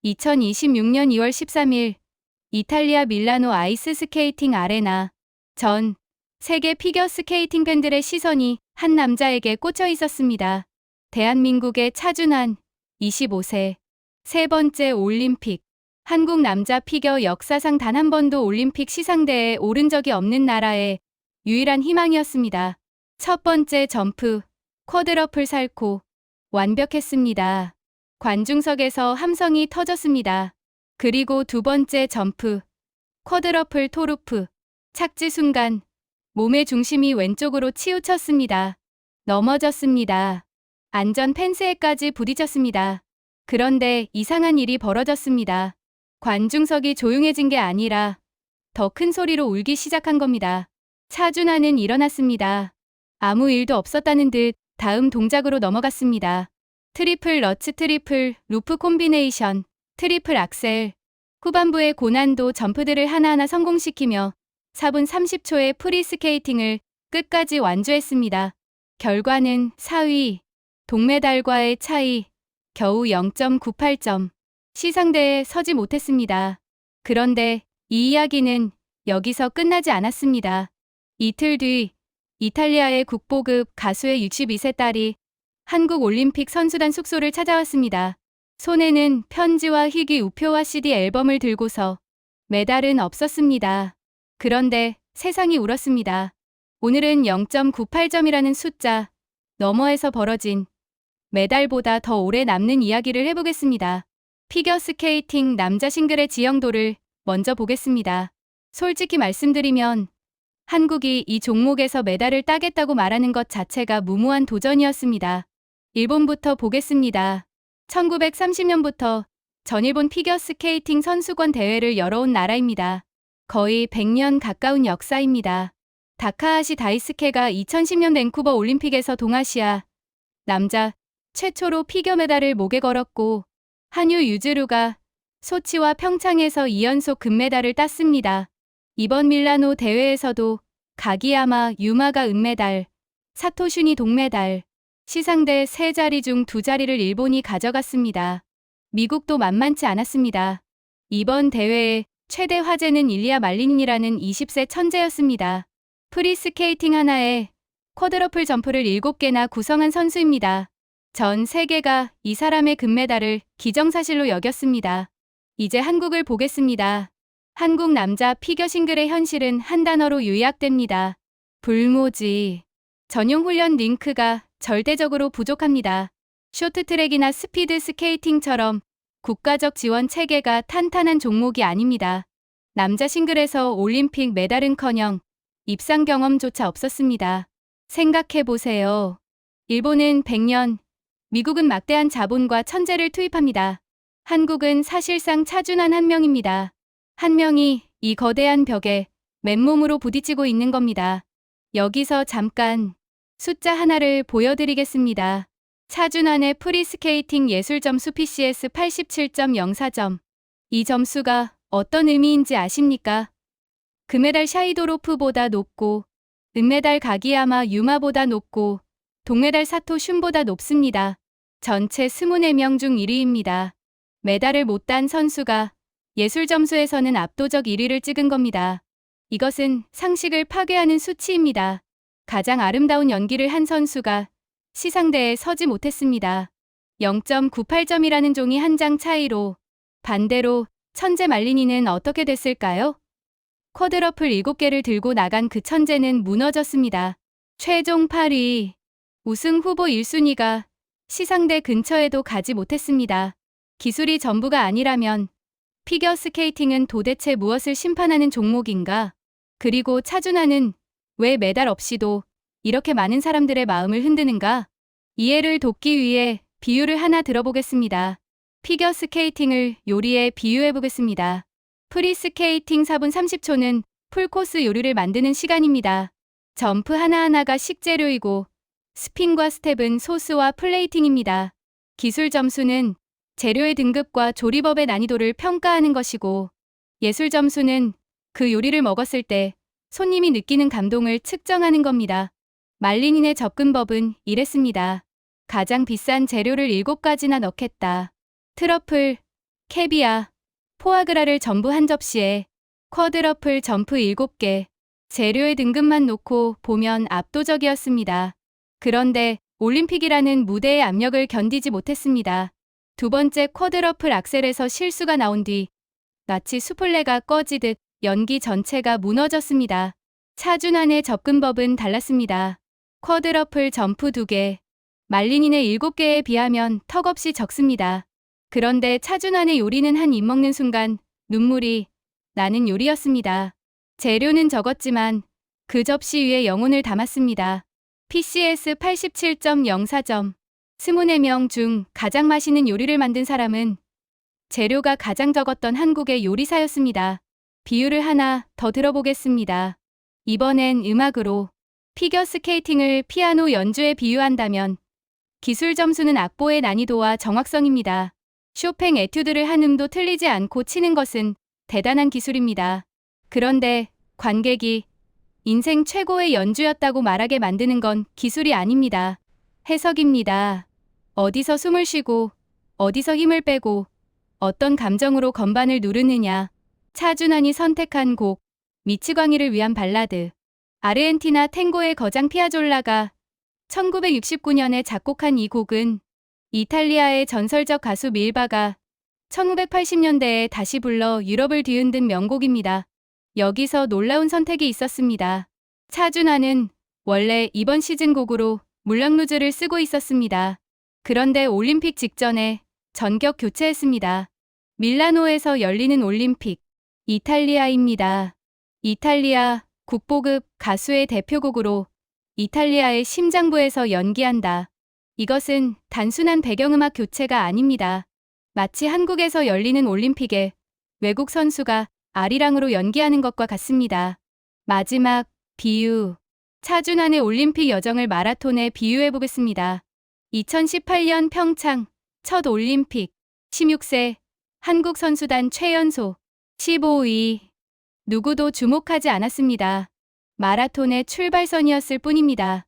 2026년 2월 13일 이탈리아 밀라노 아이스 스케이팅 아레나. 전 세계 피겨스케이팅 팬들의 시선이 한 남자에게 꽂혀 있었습니다. 대한민국의 차준환, 25세. 세 번째 올림픽. 한국 남자 피겨 역사상 단 한 번도 올림픽 시상대에 오른 적이 없는 나라의 유일한 희망이었습니다. 첫 번째 점프, 쿼드러플 살코. 완벽했습니다. 관중석에서 함성이 터졌습니다. 그리고 두 번째 점프, 쿼드러플 토루프. 착지 순간 몸의 중심이 왼쪽으로 치우쳤습니다. 넘어졌습니다. 안전 펜스에까지 부딪혔습니다. 그런데 이상한 일이 벌어졌습니다. 관중석이 조용해진 게 아니라 더 큰 소리로 울기 시작한 겁니다. 차준환은 일어났습니다. 아무 일도 없었다는 듯 다음 동작으로 넘어갔습니다. 트리플 러츠 트리플 루프 콤비네이션, 트리플 악셀. 후반부의 고난도 점프들을 하나하나 성공시키며 4분 30초의 프리스케이팅을 끝까지 완주했습니다. 결과는 4위. 동메달과의 차이 겨우 0.98점. 시상대에 서지 못했습니다. 그런데 이 이야기는 여기서 끝나지 않았습니다. 이틀 뒤 이탈리아의 국보급 가수의 62세 딸이 한국 올림픽 선수단 숙소를 찾아왔습니다. 손에는 편지와 희귀 우표와 CD 앨범을 들고서. 메달은 없었습니다. 그런데 세상이 울었습니다. 오늘은 0.98점이라는 숫자 너머에서 벌어진 메달보다 더 오래 남는 이야기를 해보겠습니다. 피겨스케이팅 남자 싱글의 지형도를 먼저 보겠습니다. 솔직히 말씀드리면 한국이 이 종목에서 메달을 따겠다고 말하는 것 자체가 무모한 도전이었습니다. 일본부터 보겠습니다. 1930년부터 전일본 피겨스케이팅 선수권 대회를 열어온 나라입니다. 거의 100년 가까운 역사입니다. 다카하시 다이스케가 2010년 밴쿠버 올림픽에서 동아시아 남자 최초로 피겨 메달을 목에 걸었고, 한유 유즈루가 소치와 평창에서 2연속 금메달을 땄습니다. 이번 밀라노 대회에서도 가기야마 유마가 은메달, 사토슌이 동메달, 시상대 3자리 중 2자리를 일본이 가져갔습니다. 미국도 만만치 않았습니다. 이번 대회의 최대 화제는 일리아 말리닌이라는 20세 천재였습니다. 프리스케이팅 하나에 쿼드러플 점프를 7개나 구성한 선수입니다. 전 세계가 이 사람의 금메달을 기정사실로 여겼습니다. 이제 한국을 보겠습니다. 한국 남자 피겨 싱글의 현실은 한 단어로 요약됩니다. 불모지. 전용 훈련 링크가 절대적으로 부족합니다. 쇼트트랙이나 스피드 스케이팅처럼 국가적 지원 체계가 탄탄한 종목이 아닙니다. 남자 싱글에서 올림픽 메달은커녕 입상 경험조차 없었습니다. 생각해보세요. 일본은 100년, 미국은 막대한 자본과 천재를 투입합니다. 한국은 사실상 차준환 한 명입니다. 한 명이 이 거대한 벽에 맨몸으로 부딪히고 있는 겁니다. 여기서 잠깐 숫자 하나를 보여드리겠습니다. 차준환의 프리스케이팅 예술 점수 PCS 87.04점. 이 점수가 어떤 의미인지 아십니까? 금메달 샤이도로프보다 높고, 은메달 가기야마 유마보다 높고, 동메달 사토 슌보다 높습니다. 전체 24명 중 1위입니다. 메달을 못 딴 선수가 예술 점수에서는 압도적 1위를 찍은 겁니다. 이것은 상식을 파괴하는 수치입니다. 가장 아름다운 연기를 한 선수가 시상대에 서지 못했습니다. 0.98점이라는 종이 한 장 차이로. 반대로 천재 말리니는 어떻게 됐을까요? 쿼드러플 7개를 들고 나간 그 천재는 무너졌습니다. 최종 8위. 우승 후보 1순위가 시상대 근처에도 가지 못했습니다. 기술이 전부가 아니라면 피겨스케이팅은 도대체 무엇을 심판하는 종목인가? 그리고 차준환은 왜 메달 없이도 이렇게 많은 사람들의 마음을 흔드는가? 이해를 돕기 위해 비유를 하나 들어보겠습니다. 피겨스케이팅을 요리에 비유해보겠습니다. 프리스케이팅 4분 30초는 풀코스 요리를 만드는 시간입니다. 점프 하나하나가 식재료이고 스핀과 스텝은 소스와 플레이팅입니다. 기술 점수는 재료의 등급과 조리법의 난이도를 평가하는 것이고, 예술 점수는 그 요리를 먹었을 때 손님이 느끼는 감동을 측정하는 겁니다. 말리닌의 접근법은 이랬습니다. 가장 비싼 재료를 7가지나 넣겠다. 트러플, 캐비아, 포아그라를 전부 한 접시에 쿼드러플 점프 7개. 재료의 등급만 놓고 보면 압도적이었습니다. 그런데 올림픽이라는 무대의 압력을 견디지 못했습니다. 두 번째 쿼드러플 악셀에서 실수가 나온 뒤 마치 수플레가 꺼지듯 연기 전체가 무너졌습니다. 차준환의 접근법은 달랐습니다. 쿼드러플 점프 2개, 말린인의 7개에 비하면 턱없이 적습니다. 그런데 차준환의 요리는 한 입 먹는 순간 눈물이 나는 요리였습니다. 재료는 적었지만 그 접시 위에 영혼을 담았습니다. PCS 87.04점. 24명 중 가장 맛있는 요리를 만든 사람은 재료가 가장 적었던 한국의 요리사였습니다. 비유를 하나 더 들어보겠습니다. 이번엔 음악으로 피겨스케이팅을 피아노 연주에 비유한다면 기술 점수는 악보의 난이도와 정확성입니다. 쇼팽 에튜드를 한 음도 틀리지 않고 치는 것은 대단한 기술입니다. 그런데 관객이 인생 최고의 연주였다고 말하게 만드는 건 기술이 아닙니다. 해석입니다. 어디서 숨을 쉬고 어디서 힘을 빼고 어떤 감정으로 건반을 누르느냐. 차준환이 선택한 곡 미치광이를 위한 발라드. 아르헨티나 탱고의 거장 피아졸라가 1969년에 작곡한 이 곡은 이탈리아의 전설적 가수 밀바가 1980년대에 다시 불러 유럽을 뒤흔든 명곡입니다. 여기서 놀라운 선택이 있었습니다. 차준환은 원래 이번 시즌 곡으로 물랑루즈를 쓰고 있었습니다. 그런데 올림픽 직전에 전격 교체했습니다. 밀라노에서 열리는 올림픽, 이탈리아입니다. 이탈리아 국보급 가수의 대표곡으로 이탈리아의 심장부에서 연기한다. 이것은 단순한 배경음악 교체가 아닙니다. 마치 한국에서 열리는 올림픽에 외국 선수가 아리랑으로 연기하는 것과 같습니다. 마지막 비유. 차준환의 올림픽 여정을 마라톤에 비유해보겠습니다. 2018년 평창 첫 올림픽 16세 한국 선수단 최연소 15위. 누구도 주목하지 않았습니다. 마라톤의 출발선이었을 뿐입니다.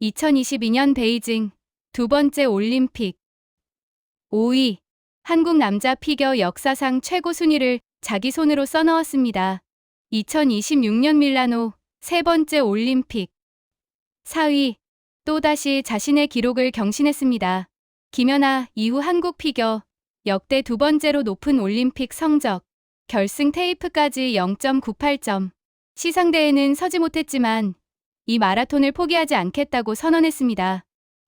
2022년 베이징 두 번째 올림픽 5위. 한국 남자 피겨 역사상 최고 순위를 자기 손으로 써넣었습니다. 2026년 밀라노 세 번째 올림픽 4위. 또다시 자신의 기록을 경신했습니다. 김연아 이후 한국 피겨 역대 두 번째로 높은 올림픽 성적. 결승 테이프까지 0.98점. 시상대에는 서지 못했지만 이 마라톤을 포기하지 않겠다고 선언했습니다.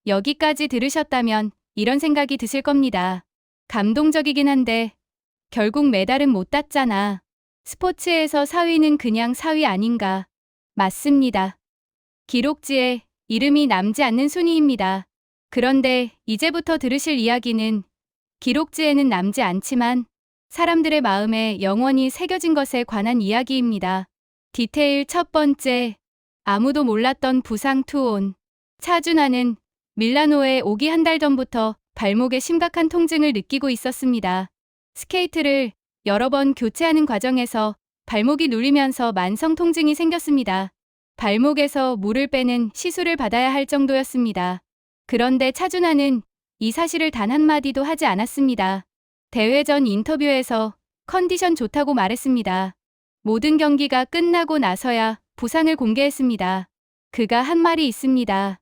여기까지 들으셨다면 이런 생각이 드실 겁니다. 감동적이긴 한데 결국 메달은 못 땄잖아. 스포츠에서 4위는 그냥 4위 아닌가. 맞습니다. 기록지에 이름이 남지 않는 순위입니다. 그런데 이제부터 들으실 이야기는 기록지에는 남지 않지만 사람들의 마음에 영원히 새겨진 것에 관한 이야기입니다. 디테일 첫 번째. 아무도 몰랐던 부상 투혼. 차준환은 밀라노에 오기 한 달 전부터 발목에 심각한 통증을 느끼고 있었습니다. 스케이트를 여러 번 교체하는 과정에서 발목이 눌리면서 만성 통증이 생겼습니다. 발목에서 물을 빼는 시술을 받아야 할 정도였습니다. 그런데 차준환은 이 사실을 단 한마디도 하지 않았습니다. 대회 전 인터뷰에서 컨디션 좋다고 말했습니다. 모든 경기가 끝나고 나서야 부상을 공개했습니다. 그가 한 말이 있습니다.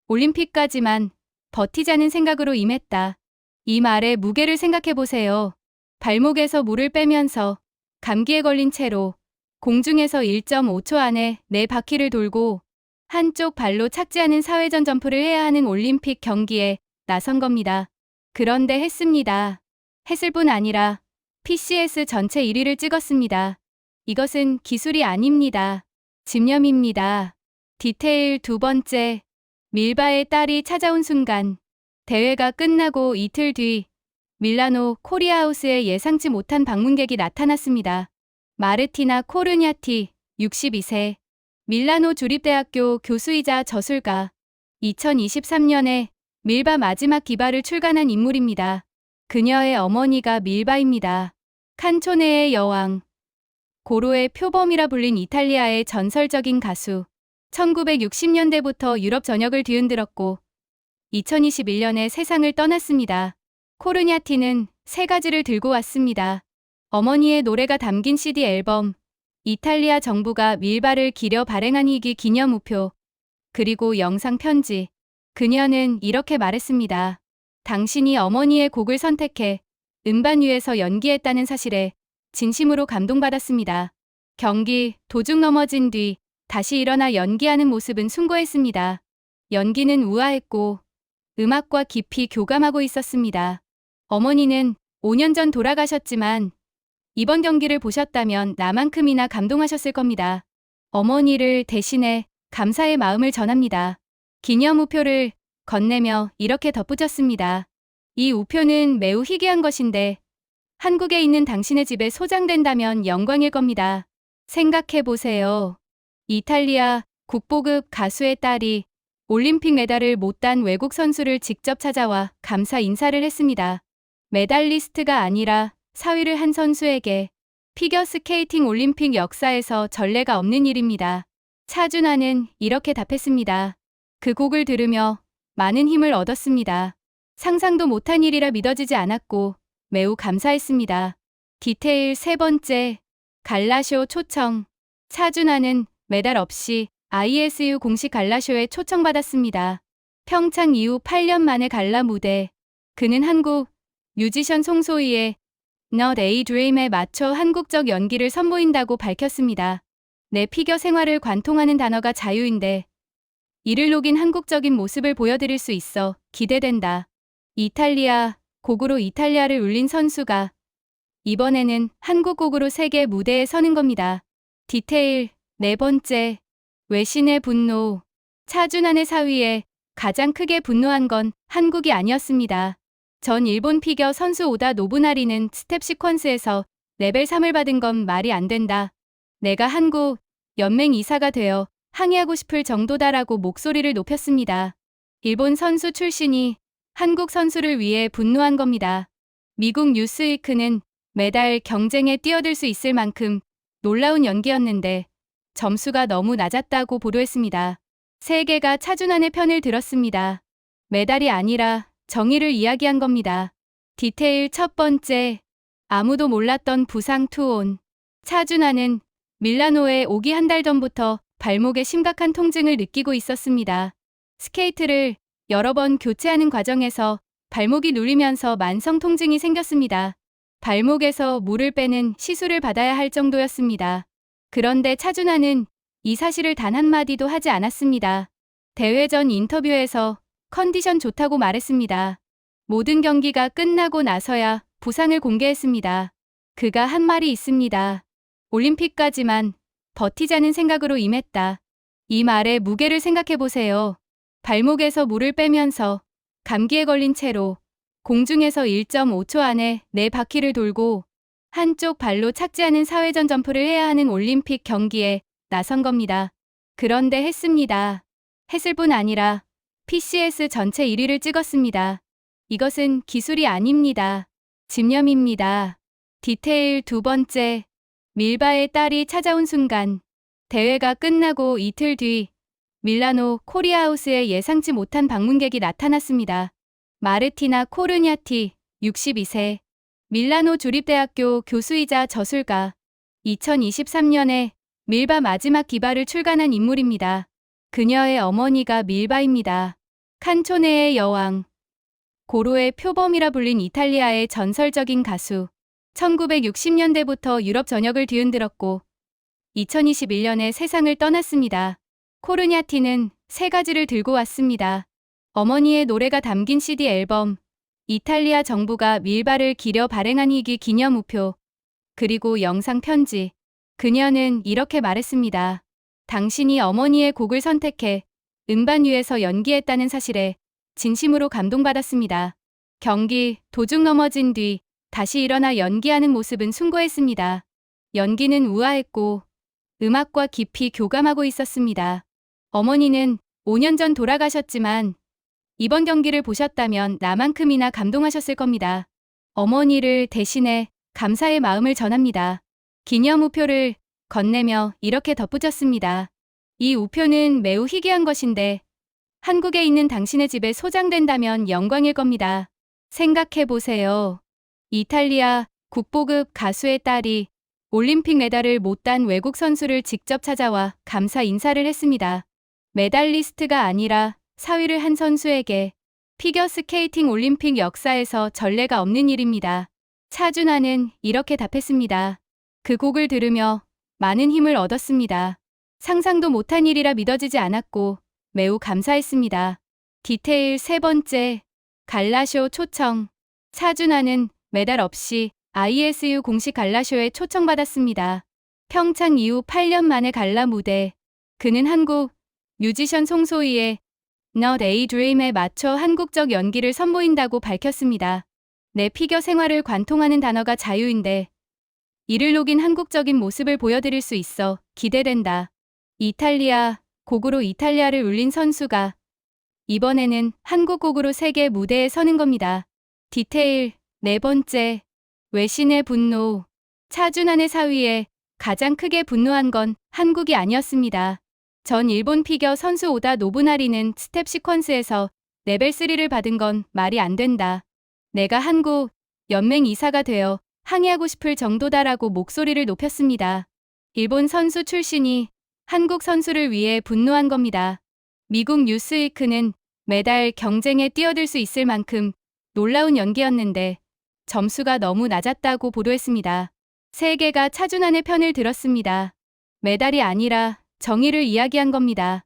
올림픽까지만 버티자는 생각으로 임했다. 이 말의 무게를 생각해보세요. 발목에서 물을 빼면서 감기에 걸린 채로 공중에서 1.5초 안에 4바퀴를 돌고 한쪽 발로 착지하는 사회전 점프를 해야 하는 올림픽 경기에 나선 겁니다. 그런데 했습니다. 했을 뿐 아니라 PCS 전체 1위를 찍었습니다. 이것은 기술이 아닙니다. 집념입니다. 디테일 두 번째. 밀바의 딸이 찾아온 순간. 대회가 끝나고 이틀 뒤 밀라노 코리아하우스에 예상치 못한 방문객이 나타났습니다. 마르티나 코르냐티 62세. 밀라노 주립대학교 교수이자 저술가. 2023년에 밀바 마지막 기발을 출간한 인물입니다. 그녀의 어머니가 밀바입니다. 칸초네의 여왕. 고로의 표범이라 불린 이탈리아의 전설적인 가수. 1960년대부터 유럽 전역을 뒤흔들었고 2021년에 세상을 떠났습니다. 코르냐티는 3가지를 들고 왔습니다. 어머니의 노래가 담긴 CD 앨범, 이탈리아 정부가 밀바를 기려 발행한 이기 기념 우표, 그리고 영상 편지. 그녀는 이렇게 말했습니다. 당신이 어머니의 곡을 선택해 음반 위에서 연기했다는 사실에 진심으로 감동받았습니다. 경기, 도중 넘어진 뒤 다시 일어나 연기하는 모습은 숭고했습니다. 연기는 우아했고 음악과 깊이 교감하고 있었습니다. 어머니는 5년 전 돌아가셨지만 이번 경기를 보셨다면 나만큼이나 감동하셨을 겁니다. 어머니를 대신해 감사의 마음을 전합니다. 기념 우표를 건네며 이렇게 덧붙였습니다. 이 우표는 매우 희귀한 것인데 한국에 있는 당신의 집에 소장된다면 영광일 겁니다. 생각해보세요. 이탈리아 국보급 가수의 딸이 올림픽 메달을 못 딴 외국 선수를 직접 찾아와 감사 인사를 했습니다. 메달리스트가 아니라 사위를 한 선수에게 피겨스케이팅 올림픽 역사에서 전례가 없는 일입니다. 차준하는 이렇게 답했습니다. 그 곡을 들으며 많은 힘을 얻었습니다. 상상도 못한 일이라 믿어지지 않았고 매우 감사했습니다. 디테일 3번째, 갈라쇼 초청. 차준하는 메달 없이 ISU 공식 갈라쇼에 초청받았습니다. 평창 이후 8년 만의 갈라 무대. 그는 한국 뮤지션 송소희의 Not a Dream에 맞춰 한국적 연기를 선보인다고 밝혔습니다. 내 피겨 생활을 관통하는 단어가 자유인데 이를 녹인 한국적인 모습을 보여드릴 수 있어 기대된다. 이탈리아 곡으로 이탈리아를 울린 선수가 이번에는 한국 곡으로 세계 무대에 서는 겁니다. 디테일 4번째, 외신의 분노. 차준환의 사위에 가장 크게 분노한 건 한국이 아니었습니다. 전 일본 피겨 선수 오다 노부나리는 스텝 시퀀스에서 레벨 3을 받은 건 말이 안 된다. 내가 한국 연맹 이사가 되어 항의하고 싶을 정도다라고 목소리를 높였습니다. 일본 선수 출신이 한국 선수를 위해 분노한 겁니다. 미국 뉴스위크는 메달 경쟁에 뛰어들 수 있을 만큼 놀라운 연기였는데 점수가 너무 낮았다고 보도했습니다. 세계가 차준환의 편을 들었습니다. 메달이 아니라 정의를 이야기한 겁니다. 디테일 1번째, 아무도 몰랐던 부상 투혼. 차준환은 밀라노에 오기 한 달 전부터 발목에 심각한 통증을 느끼고 있었습니다. 스케이트를 여러 번 교체하는 과정에서 발목이 눌리면서 만성 통증이 생겼습니다. 발목에서 물을 빼는 시술을 받아야 할 정도였습니다. 그런데 차준환은 이 사실을 단 한마디도 하지 않았습니다. 대회 전 인터뷰에서 컨디션 좋다고 말했습니다. 모든 경기가 끝나고 나서야 부상을 공개했습니다. 그가 한 말이 있습니다. 올림픽까지만 버티자는 생각으로 임했다. 이 말의 무게를 생각해보세요. 발목에서 물을 빼면서 감기에 걸린 채로 공중에서 1.5초 안에 4바퀴를 돌고 한쪽 발로 착지하는 사회전 점프를 해야 하는 올림픽 경기에 나선 겁니다. 그런데 했습니다. 했을 뿐 아니라 PCS 전체 1위를 찍었습니다. 이것은 기술이 아닙니다. 집념입니다. 디테일 2번째, 밀바의 딸이 찾아온 순간. 대회가 끝나고 이틀 뒤 밀라노 코리아하우스에 예상치 못한 방문객이 나타났습니다. 마르티나 코르냐티, 62세. 밀라노 주립대학교 교수이자 저술가. 2023년에 밀바 마지막 기발을 출간한 인물입니다. 그녀의 어머니가 밀바입니다. 칸초네의 여왕. 고로의 표범이라 불린 이탈리아의 전설적인 가수. 1960년대부터 유럽 전역을 뒤흔들었고 2021년에 세상을 떠났습니다. 코르냐티는 3가지를 들고 왔습니다. 어머니의 노래가 담긴 CD 앨범, 이탈리아 정부가 밀바를 기려 발행한 이기 기념 우표, 그리고 영상 편지. 그녀는 이렇게 말했습니다. 당신이 어머니의 곡을 선택해 음반 위에서 연기했다는 사실에 진심으로 감동받았습니다. 경기, 도중 넘어진 뒤 다시 일어나 연기하는 모습은 숭고했습니다. 연기는 우아했고 음악과 깊이 교감하고 있었습니다. 어머니는 5년 전 돌아가셨지만 이번 경기를 보셨다면 나만큼이나 감동하셨을 겁니다. 어머니를 대신해 감사의 마음을 전합니다. 기념 우표를 건네며 이렇게 덧붙였습니다. 이 우표는 매우 희귀한 것인데 한국에 있는 당신의 집에 소장된다면 영광일 겁니다. 생각해보세요. 이탈리아 국보급 가수의 딸이 올림픽 메달을 못 딴 외국 선수를 직접 찾아와 감사 인사를 했습니다. 메달리스트가 아니라 사위를 한 선수에게 피겨스케이팅 올림픽 역사에서 전례가 없는 일입니다. 차준하는 이렇게 답했습니다. 그 곡을 들으며 많은 힘을 얻었습니다. 상상도 못한 일이라 믿어지지 않았고 매우 감사했습니다. 디테일 세 번째, 갈라쇼 초청. 차준하는 메달 없이 ISU 공식 갈라쇼에 초청받았습니다. 평창 이후 8년 만에 갈라 무대. 그는 한국 뮤지션 송소희의 Not a Dream에 맞춰 한국적 연기를 선보인다고 밝혔습니다. 내 피겨 생활을 관통하는 단어가 자유인데 이를 녹인 한국적인 모습을 보여드릴 수 있어 기대된다. 이탈리아 곡으로 이탈리아를 울린 선수가 이번에는 한국 곡으로 세계 무대에 서는 겁니다. 디테일 네 번째, 외신의 분노. 차준환의 사위에 가장 크게 분노한 건 한국이 아니었습니다. 전 일본 피겨 선수 오다 노부나리는 스텝 시퀀스에서 레벨 3를 받은 건 말이 안 된다. 내가 한국 연맹 이사가 되어 항의하고 싶을 정도다라고 목소리를 높였습니다. 일본 선수 출신이 한국 선수를 위해 분노한 겁니다. 미국 뉴스위크는 메달 경쟁에 뛰어들 수 있을 만큼 놀라운 연기였는데 점수가 너무 낮았다고 보도했습니다. 세계가 차준환의 편을 들었습니다. 메달이 아니라 정의를 이야기한 겁니다.